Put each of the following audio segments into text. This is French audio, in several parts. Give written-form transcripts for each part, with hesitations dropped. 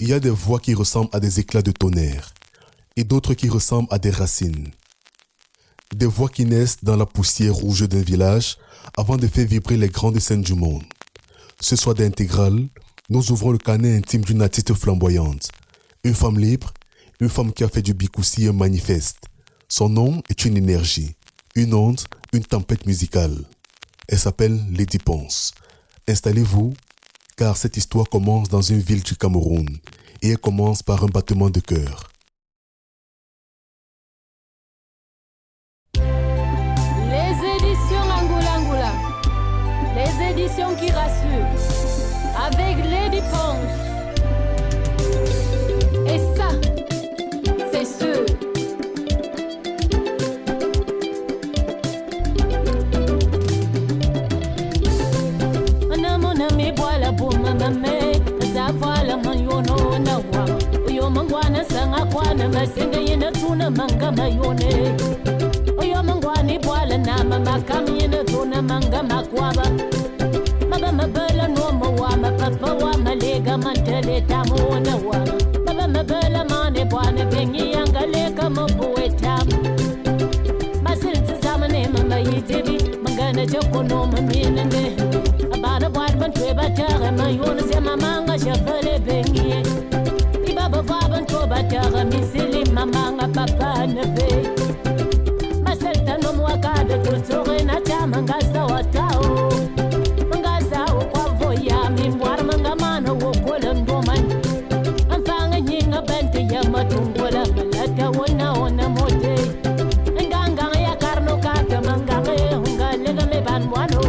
Il y a des voix qui ressemblent à des éclats de tonnerre et d'autres qui ressemblent à des racines. Des voix qui naissent dans la poussière rouge d'un village avant de faire vibrer les grandes scènes du monde. Ce soir d'Intégral, nous ouvrons le carnet intime d'une artiste flamboyante. Une femme libre, une femme qui a fait du bikoussi un manifeste. Son nom est une énergie, une onde, une tempête musicale. Elle s'appelle Lady Ponce. Installez-vous, car cette histoire commence dans une ville du Cameroun et elle commence par un battement de cœur. Les éditions Angoula, les éditions qui rassurent, avec Lady Ponce. Et ça, c'est sûr. Mon boila buma mame, zavala mayono na wa. Oyo mangwana sanga kwana masenga yena tuna manga mayone. Oyo mangwani boila na mama kami yena tuna manga makwaba. Baba mabela no mawa mapapa wa malega mantele tamu na wa. Baba mabela mane bwana bengi yangaleka mabueta. Masil tsamane mama yitibi mangana jokono maminende. Abana bwad ban tweba tere mayona se mamanga shafale bengie. Ibaba vaban toba tere misili mamanga papa nebe. Maselta no mwakade tutore na chama ngasa watao. Ngasa kwa voya mimbwar mangamana wokola ndoman. Amfanga nyinga bente ya matungola malata wana ona mote. Nganga ya karno kata manganga hunga lega me ban wano.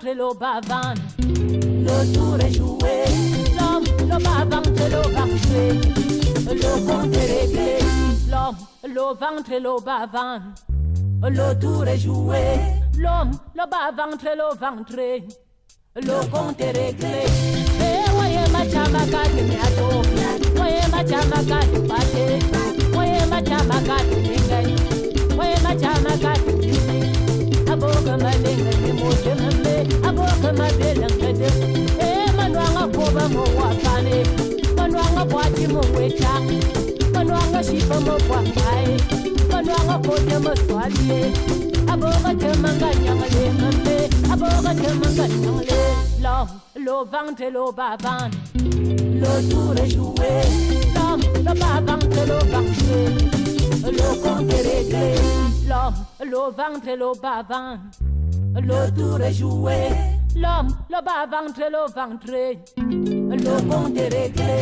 Le bavant, le tour est joué. L'homme, le bavant, le ventre, le compte est réglé. L'homme, le ventre, le bavant, le tour est joué. L'homme, le bas-ventre, le ventre, le compte est réglé. Eh, voyez ma chamaka de miato, voyez ma chamaka de pâté, voyez ma chamaka de mingai, voyez ma chamaka de mimi. Aboga ma lenga ni moje mame, aboga ma belanga de. Eh, manuanga koba mo wapane, manuanga bwati mo weta, manuanga shipa mo kwambai, manuanga kote mo swaliye. Aboga temanga nyangale mame, aboga temanga nyangale. L'homme, le ventre, le baban, le tour est joué. L'homme, le baban, le ventre, le compte est réglé. L'homme, le ventre, le baban, le tour est joué. L'homme, le baban, le ventre, le compte est réglé.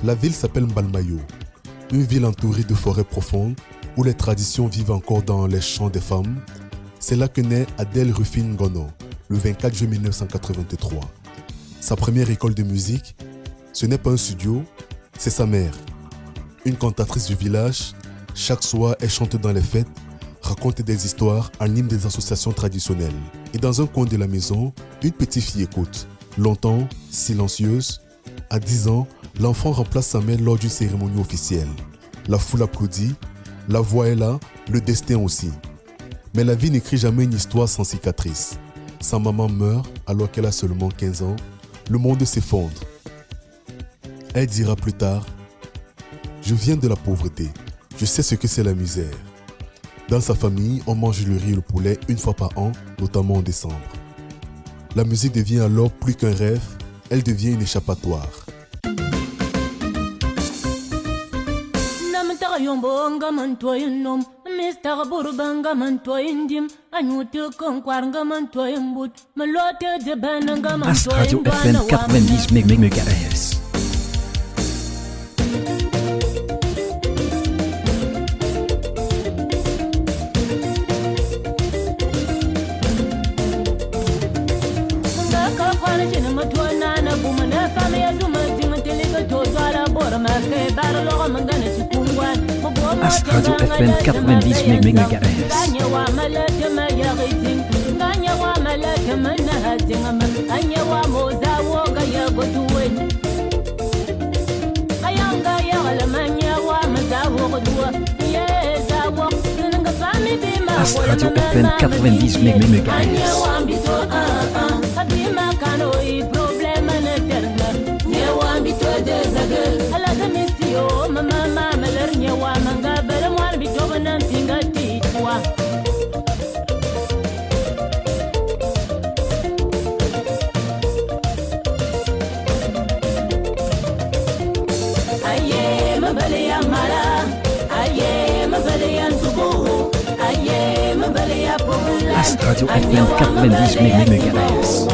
La ville s'appelle Mbalmayo, une ville entourée de forêts profondes où les traditions vivent encore dans les chants des femmes. C'est là que naît Adèle Rufine Ngono, le 24 juillet 1983. Sa première école de musique, ce n'est pas un studio, c'est sa mère. Une cantatrice du village, chaque soir elle chante dans les fêtes, raconte des histoires, anime des associations traditionnelles. Et dans un coin de la maison, une petite fille écoute. Longtemps, silencieuse, à 10 ans, l'enfant remplace sa mère lors d'une cérémonie officielle. La foule applaudit, la voix est là, le destin aussi. Mais la vie n'écrit jamais une histoire sans cicatrice. Sa maman meurt alors qu'elle a seulement 15 ans. Le monde s'effondre. Elle dira plus tard, « Je viens de la pauvreté. Je sais ce que c'est la misère. » Dans sa famille, on mange le riz et le poulet une fois par an, notamment en décembre. La musique devient alors plus qu'un rêve, elle devient une échappatoire. Radio FM 90 MHz. Radio FM 90 MHz. Radio FM 90 MHz. Radio FM 90 MHz.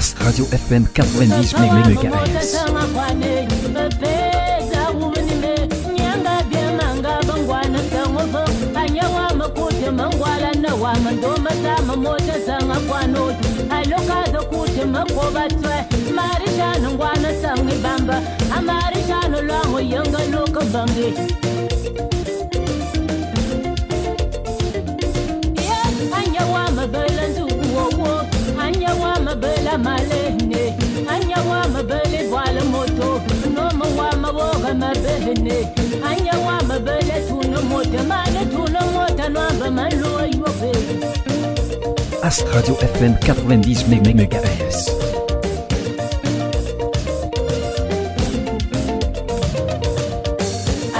Astradio FM 90 MHz. Anya wa mabela malene, anya wa mabele wala moto, no ma wa maboga mabene, anya wa mabele tuno moto, mane tuno moto no amba malo yobe. Astradio FM 90 MHz.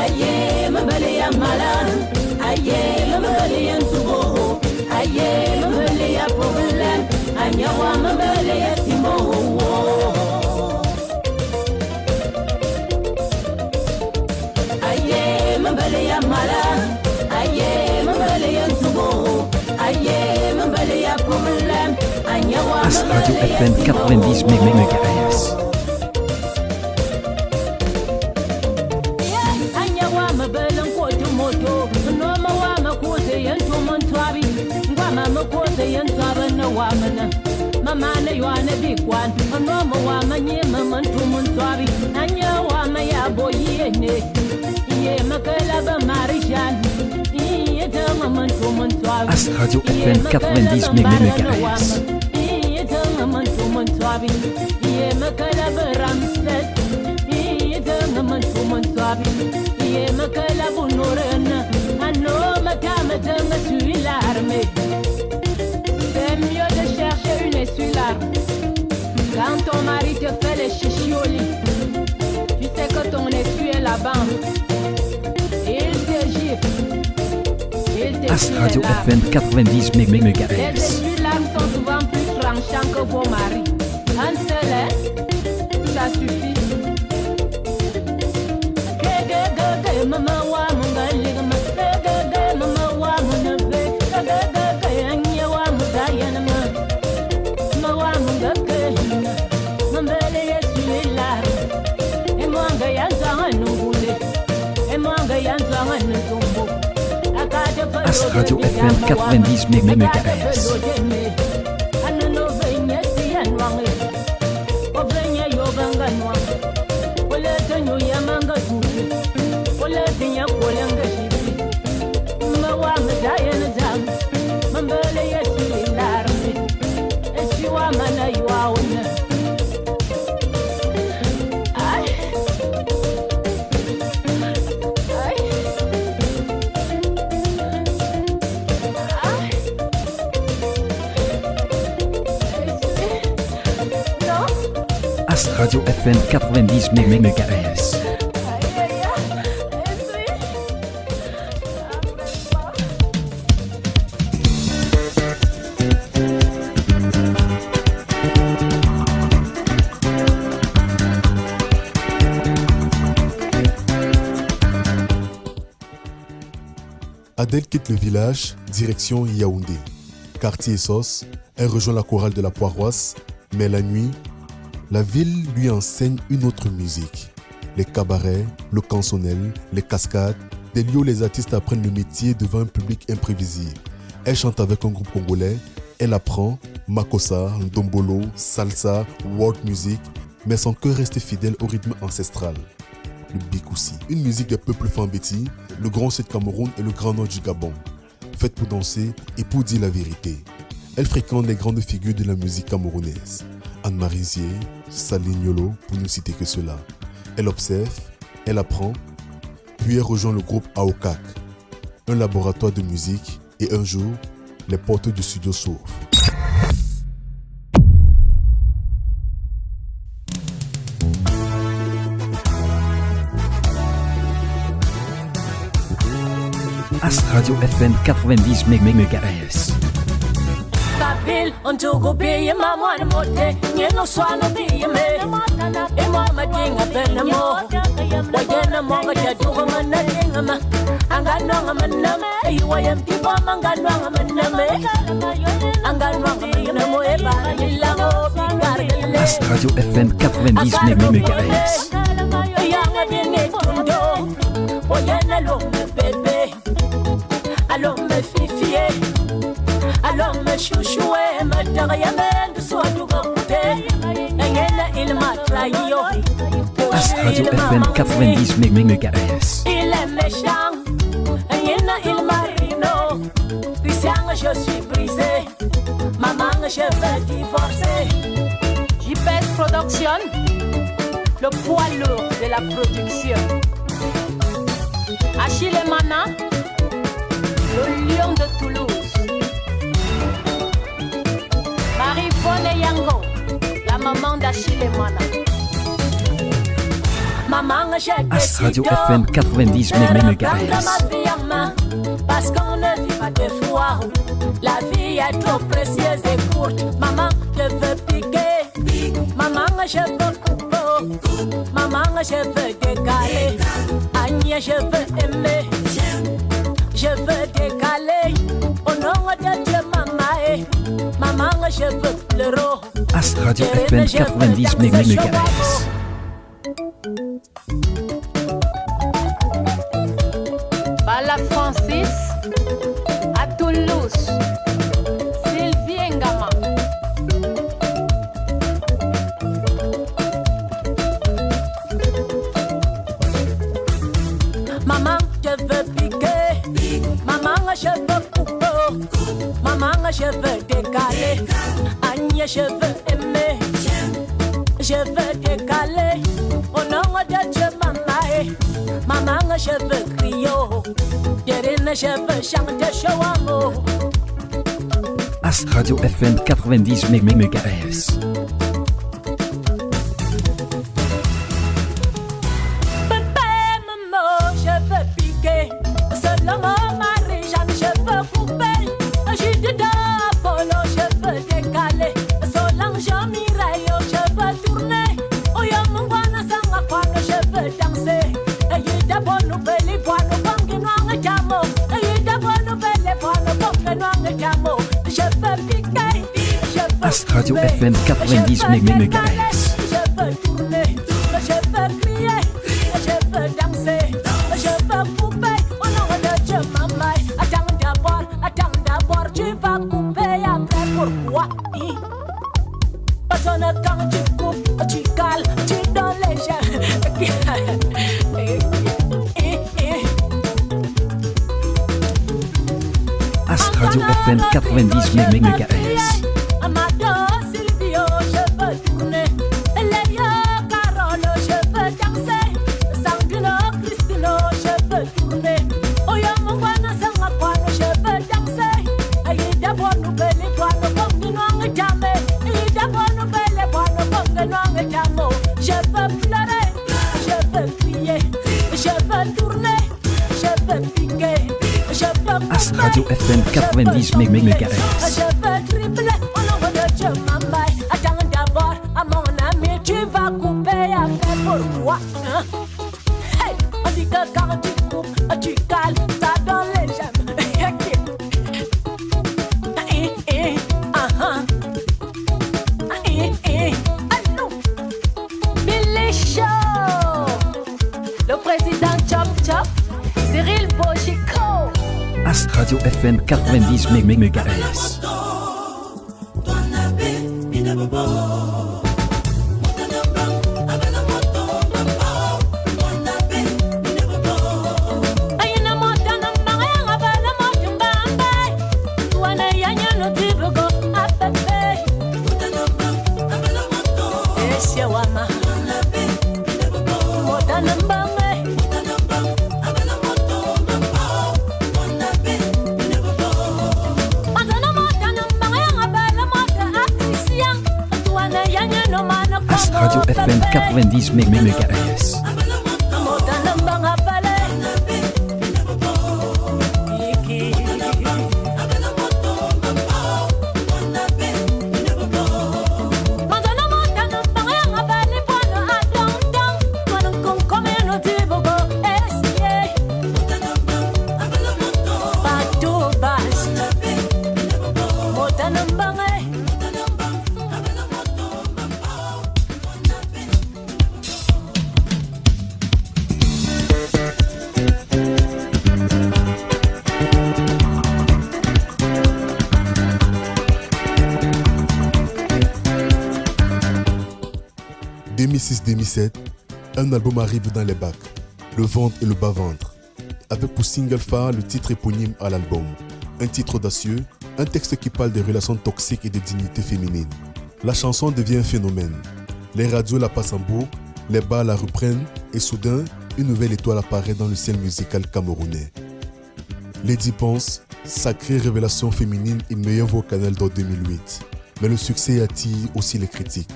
Aye mabele ya mala, aye mabele ya tubo, aye mabele ya problem. Anya wa mabele ya timo. Aye mabele ya mala. Aye mabele ya tubo. Aye mabele ya problem. Anya wa Astradio FM 90 MHz. Anya wa mabele nkoto moto. No ma wa makose yanto montwabi. Ngwa makose yantwaba na wa mana. Mama na ywana bikwan, no ma wa manye mama tumuntabi, anya wa ma ya boye ne. Ye makala ba marishan. Ye ta mama tumuntabi. Astradio FM 90 MHz. Ye ta mama tumuntabi. Ye makala ba ramses. Ye ta mama tumuntabi. Ye makala bunurena. Ano matama tanga suilarme. C'est mieux de chercher une essuie-larme. Quand ton mari te fait les chichiolis, tu sais que ton essuie est là-bas. Il te gifle. Astradio FM 90 Les MHz. essuie-larmes sont souvent plus tranchants que vos maris. Un seul, ça suffit. Maman wa mungali gama, maman wa munabe, anya wa mudayana ma wa mungake, mambele yesuilar, emwanga yanzanga nungule, emwanga yanzanga nzumbu, akade Astradio FM 90 MHz. Anano venya siyanwange, ovenya yobanganwa, wala tanyo yamanga tutu. Tinya kolanga shibi mawa madayana jam mambele yesu larme eshiwa mana yuauna ay ay ay no Astradio FM 90 MHz. Adèle quitte le village, direction Yaoundé. Quartier Essos, elle rejoint la chorale de la Poiroisse, mais la nuit, la ville lui enseigne une autre musique. Les cabarets, le canzonel, les cascades, des lieux où les artistes apprennent le métier devant un public imprévisible. Elle chante avec un groupe congolais, elle apprend makossa, ndombolo, salsa, world music, mais son cœur reste fidèle au rythme ancestral. Le bikoussi, une musique des peuples Fambeti, le grand sud Cameroun et le grand nord du Gabon. Faite pour danser et pour dire la vérité. Elle fréquente les grandes figures de la musique camerounaise. Anne-Marie Zier, Saline Yolo, pour ne citer que cela. Elle observe, elle apprend, puis elle rejoint le groupe Aokak, un laboratoire de musique, et un jour, les portes du studio s'ouvrent. Astradio FM 90 MHz. Babil, on togo peye mamwan mote, nyeno swano biye me. Emo madinga bena mo, wajena mo gajadugo manadinga ma. Anganwanga maname, iwayem tiba manganwanga maname. Anganwanga manamo eba, ilango bigarga As Radio FM 90 MHz. Alors me fifier, alors me chouchouer, me derrière de soi du côté, il m'a trahi. As Radio FM 90 MHz. Il est méchant, il m'a rino. Christian, je suis brisé, maman, je veux divorcer. JPS Production, le poids lourd de la production. Achille Mana, le lion de Toulouse. Marie-Vonne Yango, la maman d'Achille Mana. Maman, j'ai As Radio FM 90 MHz. Parce qu'on ne vit pas de fois. La vie est trop précieuse et courte. Maman, je veux piquer. Maman, je veux couper. Maman, je veux décaler. Agnès, je veux aimer. Je veux décaler. Au nom de Dieu, maman. Maman, je veux pleurer. As Radio FM 90 MHz. Bala Francis à Toulouse. Sylvie Ngama. Maman, je veux piquer. Maman, je veux couper. Maman, je veux décaler. Agnès, je veux aimer. Je veux décaler. Au nom de Dieu, maman. Maman, je veux crier. Je veux chanter Shawamo. As Radio FM 90 MHz. Je veux piquer. Selon Marie-Jeanne, je veux couper. Jude d'Apollo, je veux décaler. Solange Mireille, je veux tourner. Oyo Mungwana Sangakwana, je veux danser. Yida Bonu Beli Bonu Bangi Nwanga Jamo. Yida Bonu Beli Bonu Bangi Nwanga Jamo. Je veux piquer. As Radio FM 90 MHz. Je veux tourner. Je veux crier. Je veux danser. Je veux couper. Au nom de Dieu, maman. Attends d'abord, tu vas couper après. Pourquoi? Parce que quand tu coupes, tu cales, tu donnes les gens. As Radio FM 90 MHz. Amado Silvio, je veux tourner. Léa Carole, je veux danser. Sandrino Cristino, je veux tourner. Oyo Mungwana Sangakwana, je veux danser. Aïda Bonu Beli Bonu Bongi Nwanga Jame. Aïda Bonu Beli Bonu Bongi Nwanga Jamo. Je veux pleurer, je veux crier. Je veux tourner, je veux piquer. Je veux As Radio FM 90 MHz. je veux tripler au nom de Dieu, maman. Attends d'abord, à mon ami, tu vas couper après pourquoi? Hein? Hey, on dit que quand tu coupes, tu cales, ça donne les gemmes. Allô, Billy Show, le président Chop Chop, Cyril Bochico. As Radio FM 90 MHz. Ayina motana mangaya bala motumbamba. Wana yanya no tibugo apepe. Esya wama. Motana mbanga. As Radio FM 90 MHz. 2006-2007, un album arrive dans les bacs, Le ventre et le bas-ventre, avec pour single phare le titre éponyme à l'album. Un titre audacieux, un texte qui parle des relations toxiques et de dignité féminine. La chanson devient un phénomène. Les radios la passent en boucle, les bars la reprennent et soudain, une nouvelle étoile apparaît dans le ciel musical camerounais. Lady Ponce, sacrée révélation féminine et meilleure voix au Canal d'or 2008. Mais le succès attire aussi les critiques.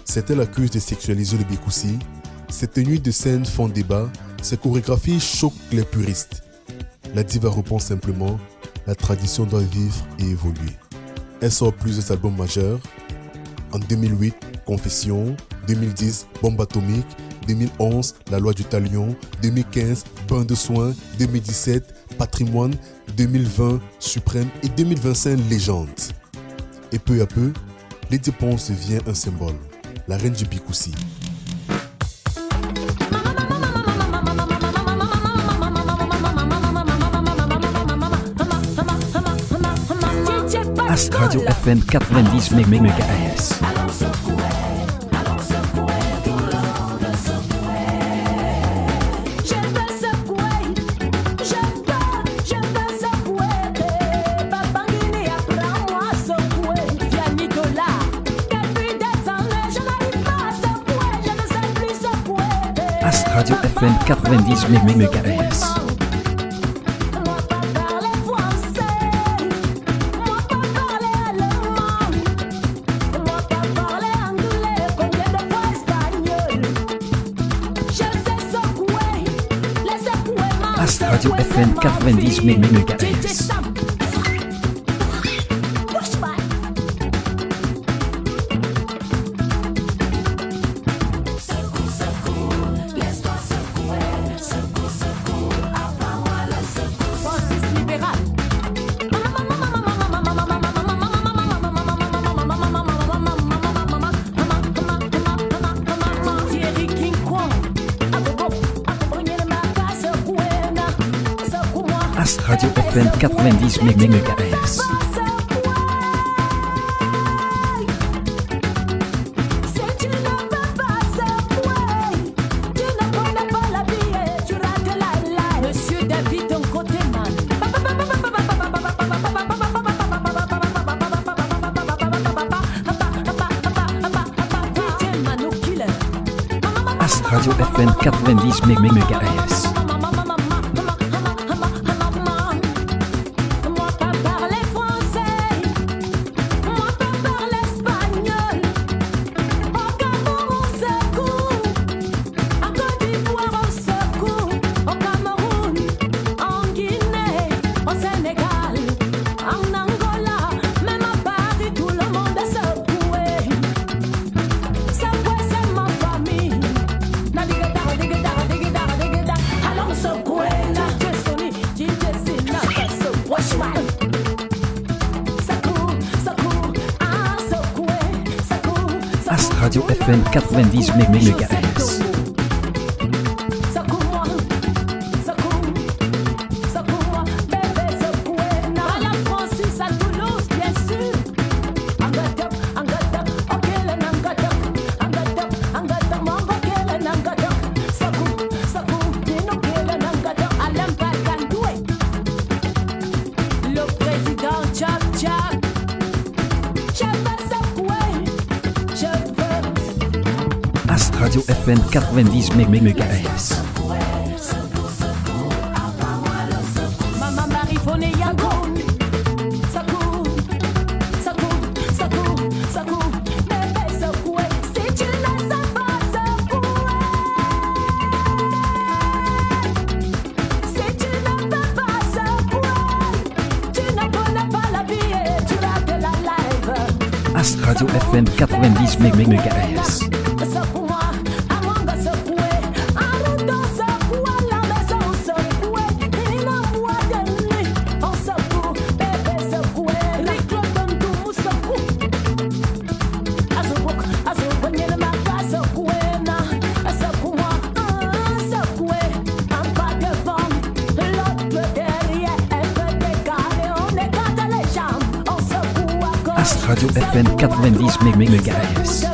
C'était l'accuse de sexualiser le Bikoussi. Ses tenues de scène font débat, ses chorégraphies choquent les puristes. La diva répond simplement, la tradition doit vivre et évoluer. Elle sort plusieurs albums majeurs. En 2008, Confession, 2010, Bombe atomique, 2011, La loi du talion, 2015, Bain de soins, 2017, Patrimoine, 2020, Suprême et 2025, Légende. Et peu à peu, Lady Ponce devient un symbole, la reine du Bikoussi. Ast Radio FM 90 MHz. Ast Radio FM 90 MHz. Ast Radio FM 90 MHz. Ast Radio FM 90 MHz. Monsieur David Nkoteman. Ast Radio FM 90 MHz. Ast Radio FM 90 MHz. Ast Radio FM 90 MHz. Maman Marie-Fone Yangon. Sakou, sakou, sakou, sakou, bébé secoué. Si tu ne sais pas secouer, si tu ne peux pas secouer, tu ne connais pas la vie et tu rates la live. Ast Radio FM 90 MHz. Radio FM 90 MHz.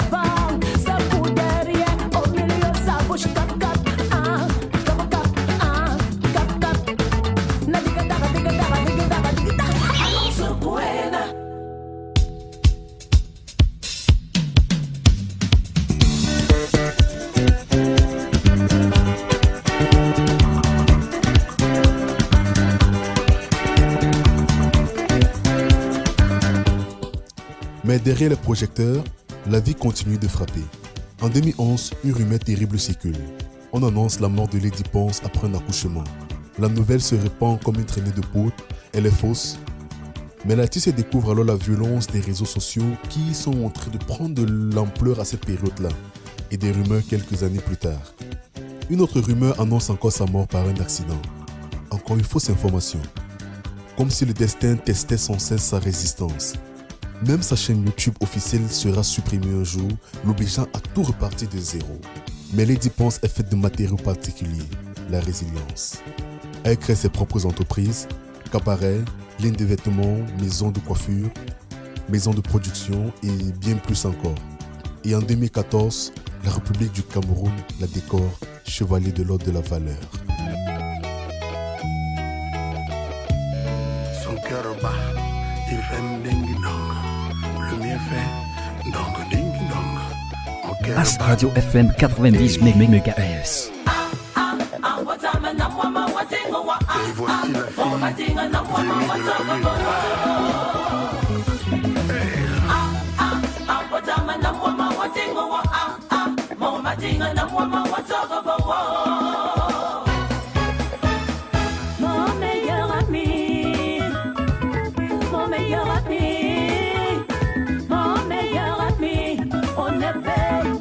Mais derrière les projecteurs, la vie continue de frapper. En 2011, une rumeur terrible circule. On annonce la mort de Lady Ponce après un accouchement. La nouvelle se répand comme une traînée de poudre, elle est fausse. Mais l'artiste découvre alors la violence des réseaux sociaux qui sont en train de prendre de l'ampleur à cette période-là, et des rumeurs quelques années plus tard. Une autre rumeur annonce encore sa mort par un accident. Encore une fausse information. Comme si le destin testait sans cesse sa résistance. Même sa chaîne YouTube officielle sera supprimée un jour, l'obligeant à tout repartir de zéro. Mais Lady Ponce est faite de matériaux particuliers, la résilience. Elle crée ses propres entreprises, cabarets, lignes de vêtements, maisons de coiffure, maisons de production et bien plus encore. Et en 2014, la République du Cameroun la décore chevalier de l'ordre de la valeur. Son cœur bat, il fait un ding-dong. Le mien fait dong ding-dong. Ast Radio FM 90 MHz. Et voici la fille Mon meilleur ami, mon meilleur ami, mon meilleur ami, on est veille,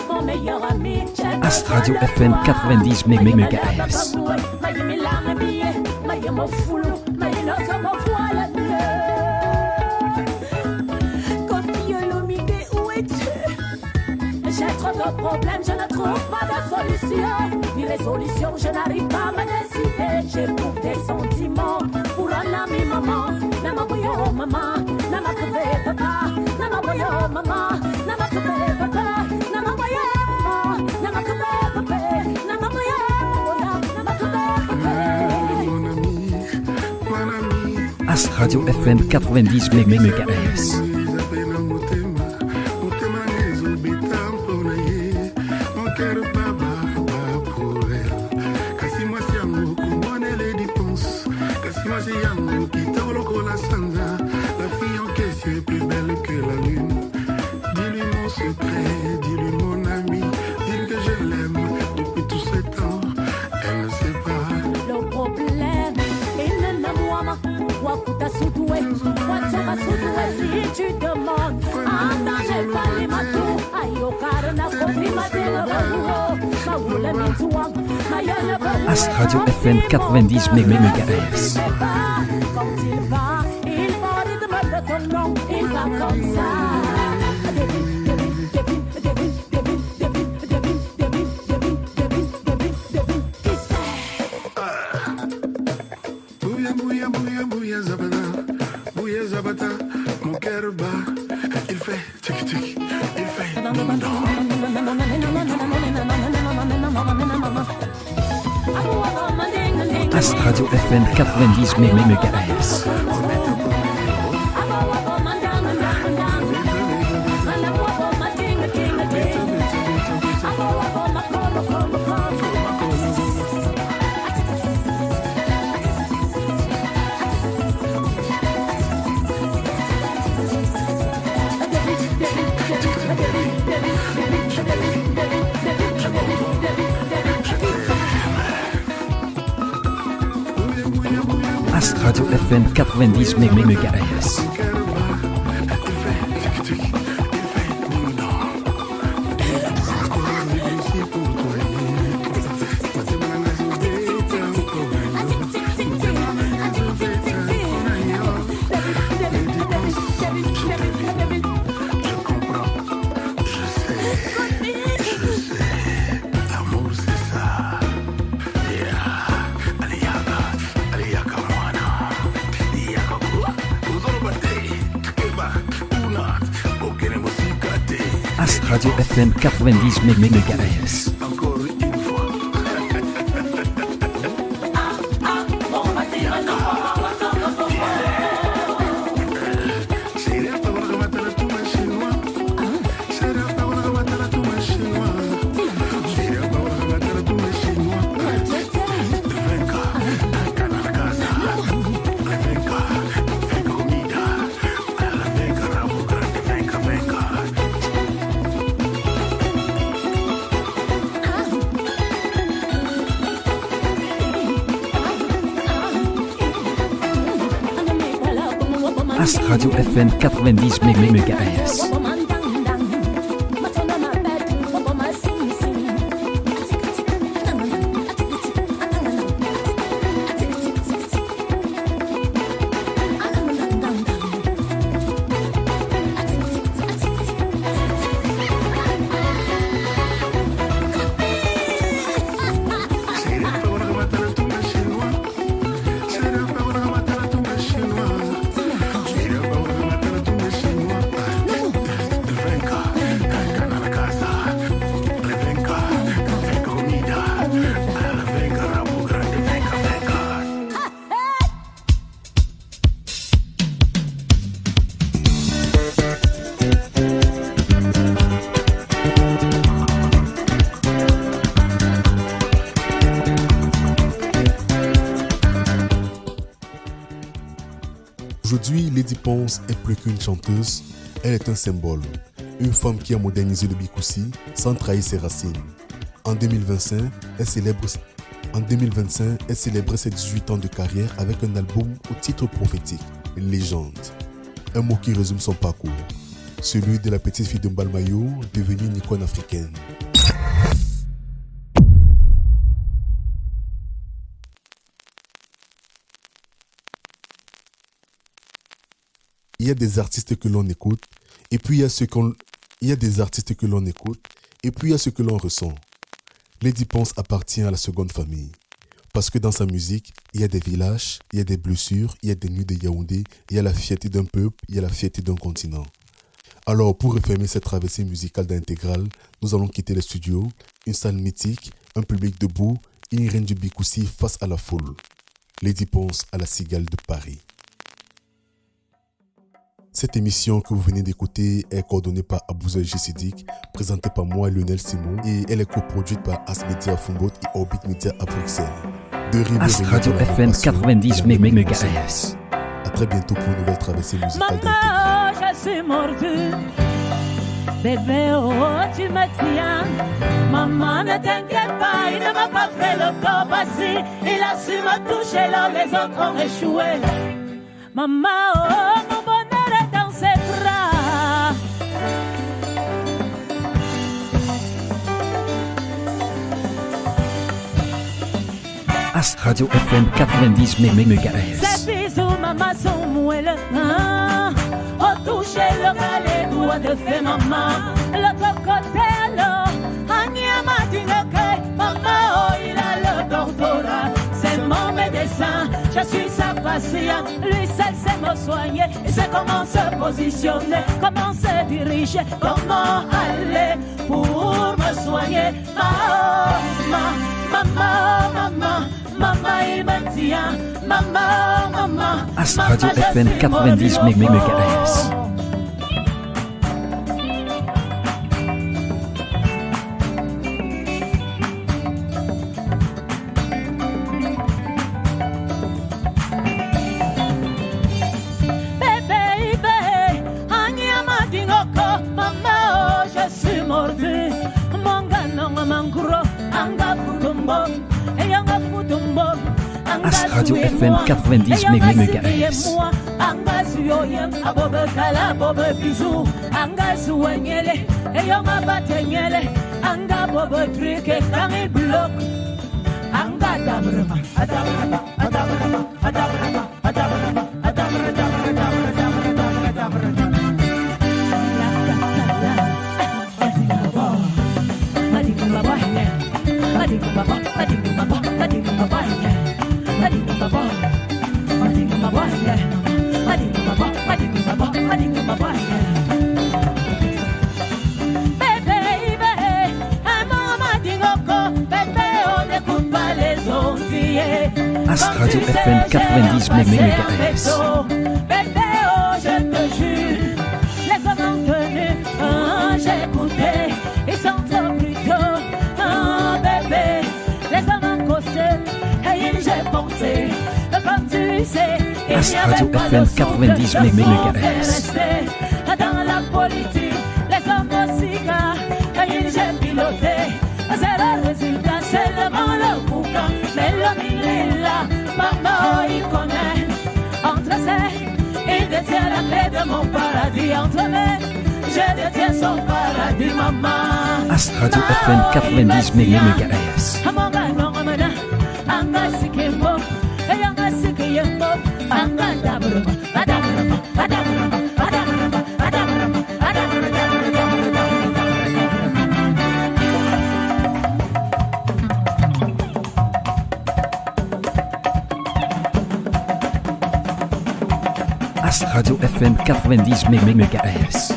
mon meilleur ami. Ast Radio FM 90 MHz. J'ai trop de problèmes, je ne trouve pas de solution. Ni résolution, je n'arrive pas à me décider. J'éprouve des sentiments pour un ami maman. Nama boyo maman, nama keve papa. Nama boyo maman, nama keve papa. Nama boyo maman, nama keve papa. Nama boyo maman, nama keve papa. mon ami. Ast Radio FM 90 MHz. Si tu demandes, Ast Radio FM 90 MHz. Quand il va, il demande ton nom, il va comme ça. Mon cœur bat, il fait tic-tic, il fait ding-dong. Ast Radio FM 90 MHz. Ast Radio FM 90 MHz. Ast Radio FM 90 MHz. Encore une fois. As Radio FN 90 MHz. Aujourd'hui, Lady Ponce est plus qu'une chanteuse, elle est un symbole. Une femme qui a modernisé le bikoussi sans trahir ses racines. En 2025, elle célèbre ses 18 ans de carrière avec un album au titre prophétique, une légende. Un mot qui résume son parcours, celui de la petite fille de Mbalmayo devenue une icône africaine. Il y a des artistes que l'on écoute, et puis il y a ceux que l'on ressent. Lady Ponce appartient à la seconde famille. Parce que dans sa musique, il y a des villages, il y a des blessures, il y a des nuits de Yaoundé, il y a la fierté d'un peuple, il y a la fierté d'un continent. Alors, pour refermer cette traversée musicale d'Intégral, nous allons quitter le studio, une salle mythique, un public debout, une reine du bikoussi face à la foule. Lady Ponce à la Cigale de Paris. Cette émission que vous venez d'écouter est coordonnée par Abouza Jessédik, présentée par moi, Lionel Simon, et elle est coproduite par As Media Fumbot et Orbit Media à Bruxelles. As Radio FN 90 MHz. À très bientôt pour une nouvelle traversée musicale d'Intégral. Maman, je suis mordue. Bébé, oh, tu me tiens. Maman, ne t'inquiète pas, il ne m'a pas fait le corps passé. Il a su me toucher là, les autres ont échoué. Maman, oh, mon bonheur est dans ses bras. As Radio FM 90 MHz. Ces bisous, maman, sont moelleux. Oh, toucher le balai, doigt de fée, maman. L'autre côté, alors, Agnama Dinoke. Maman, oh, il a le doctorat. C'est mon médecin, je suis sa patiente. Lui seul sait me soigner. Il sait comment se positionner, comment se diriger, comment aller pour me soigner. Maman, il me tient. Maman. As Radio FN 90 MHz. As Radio FM 90 MHz. As Radio FM 90 MHz. Bébé, oh, je te jure, les hommes ont tenu, j'ai écouté, ils sont trop brutaux, bébé, les hommes ont causé, et j'ai pensé, comme tu sais, As Radio FM 90 MHz. Dans la politique, les hommes au cigare, et j'ai piloté, c'est le résultat, c'est le boucan, mais l'homme il est là, maman il connaît, entre ses, il détiens la clé de mon paradis entre mes. Je détiens son paradis, maman. As Radio FM 90 MHz. As Radio FM 90 MHz.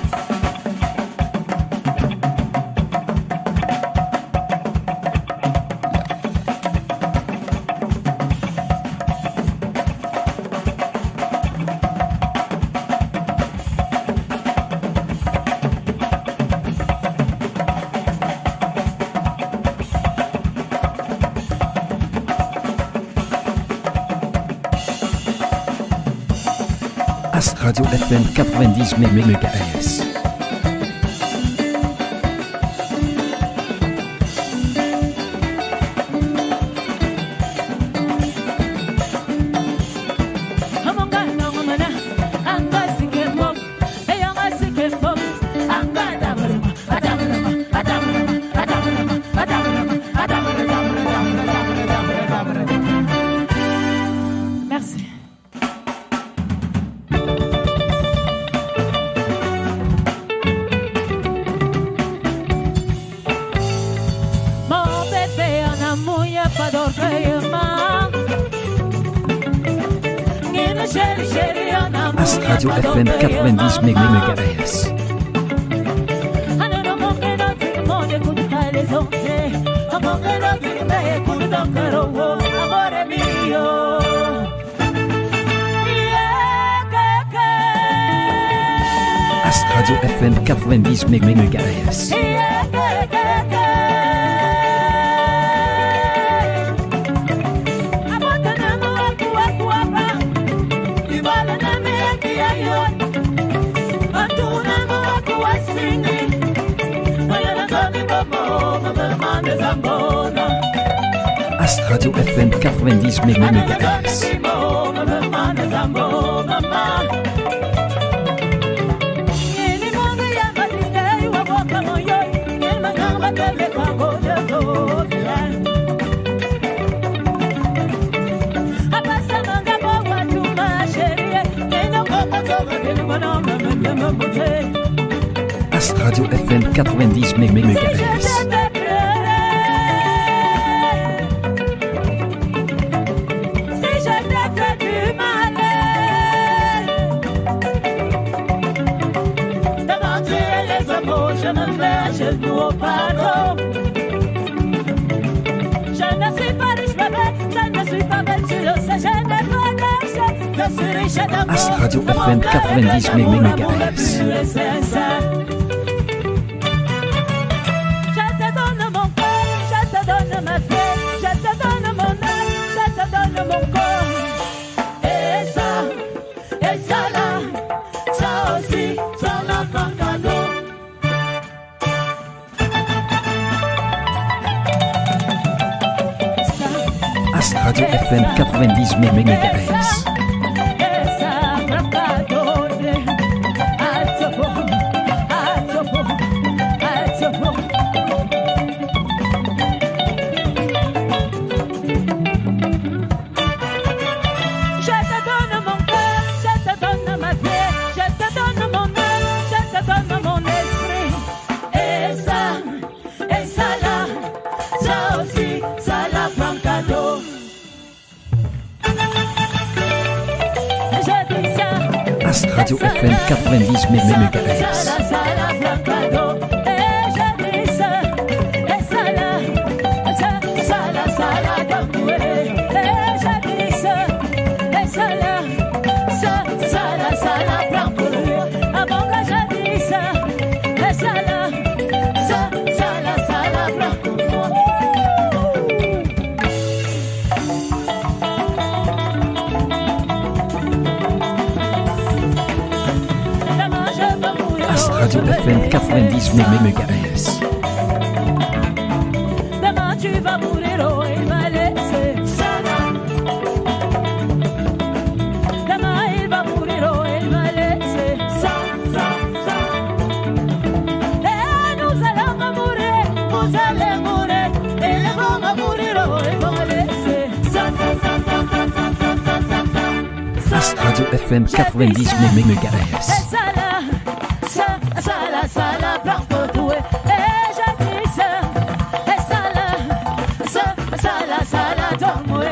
Radio FM 90 MHz. Radio FM 90 MHz. As Radio FM 90 MHz. As Radio FM 90 MHz. As Radio FM 90 MHz. As Radio FM 90 MHz. Je te donne mon corps, je te donne ma vie, je te donne mon âme, je te donne mon corps. Et ça là, ça aussi, ça n'a pas cadeau. As Radio FM 90 MHz. Radio FM 90 MHz. Radio FM 90 MHz. Demain tu vas mourir, oh, il va laisser ça là. Demain il va mourir, oh, il va laisser. FM 90 MHz. Sala, prends pour tout. Et je dis ça. Et sala, donne-moi.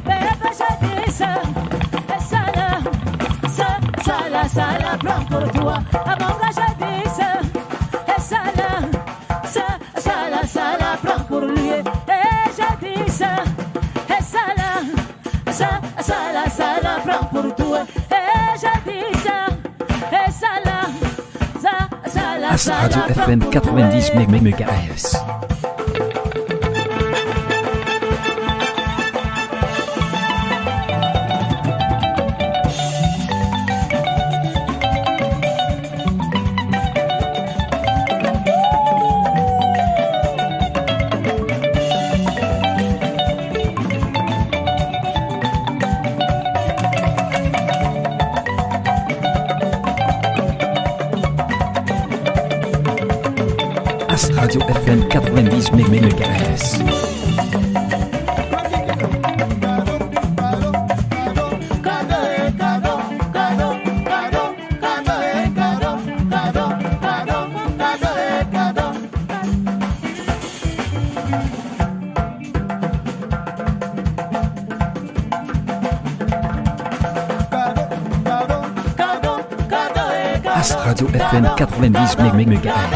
Mais je dis ça. Et sala, prends pour toi. Avant que je dis ça. Et sala, prends pour lui. Et je dis ça. Et sala, prends pour toi. Et je dis ça. Et As Radio FM 90 MHz. Radio FM 90 MHz. As Radio FM 90 MHz.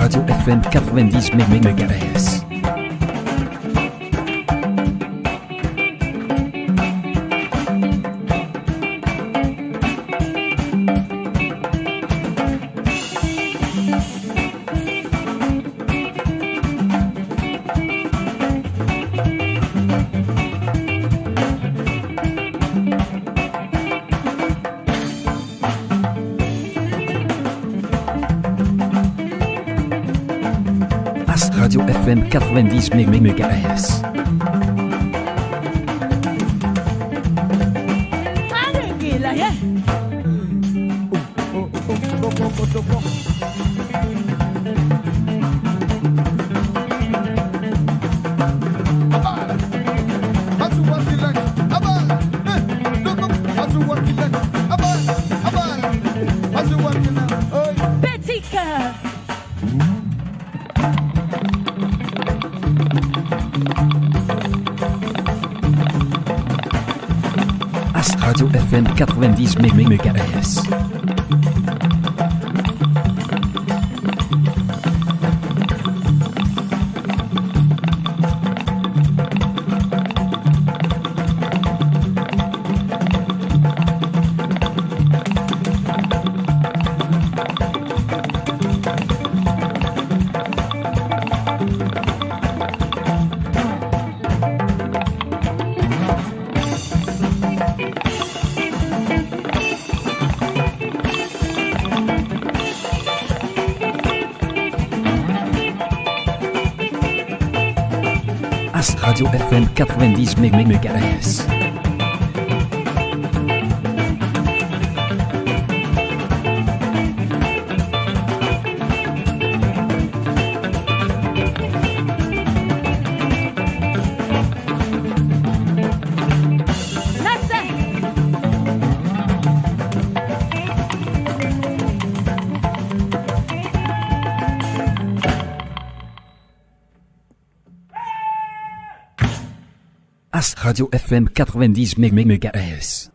Radio FM 90 MHz. Radio FM 90 MHz. Radio FM 90 MHz. Radio FM 90 MHz. Radio FM 90 MHz.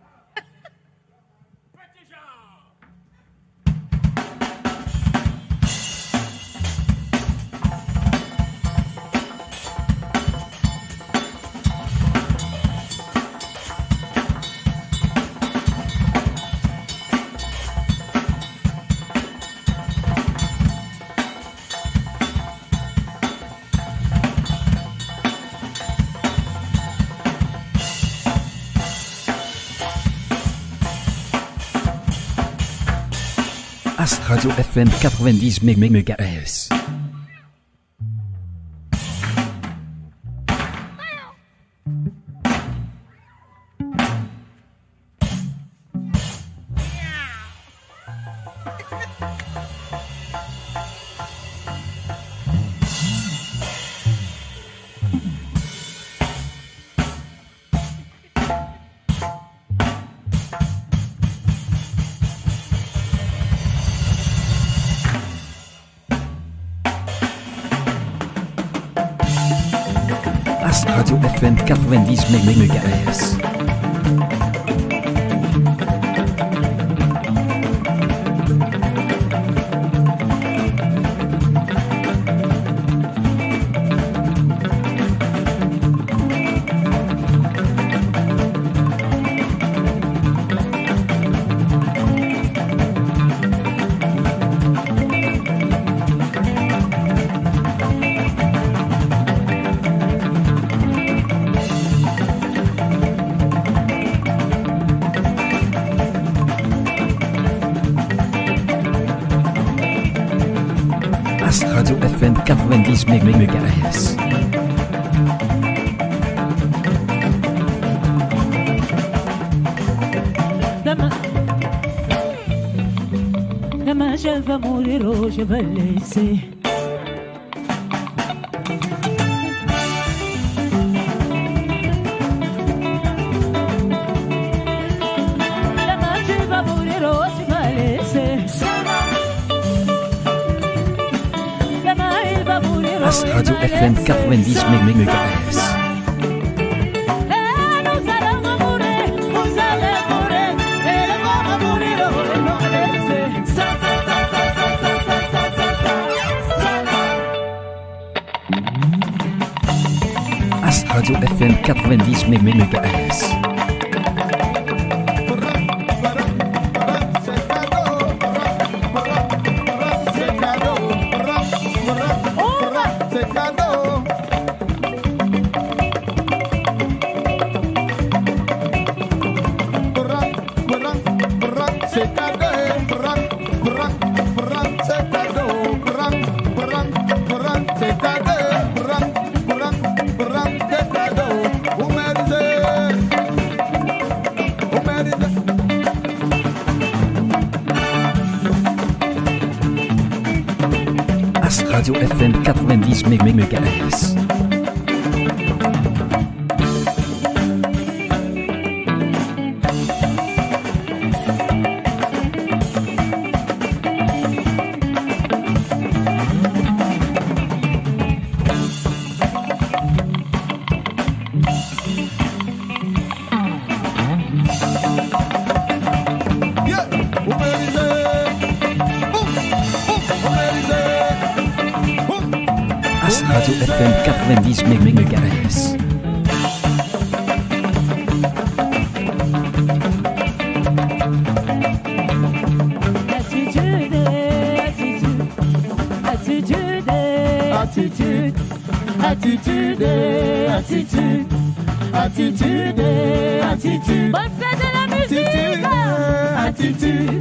Radio FM 90 MHz. Radio FM 90 MHz. Radio FM 90 MHz. Demain je vais mourir, oh, je vais laisser. Demain tu vas mourir, oh, tu vas laisser. Radio FM 90 MHz. Radio FM 90 MHz. Radio FM 90 MHz. Radio FM 90 MHz. Attitude. Bonne fête de la musique. Attitude.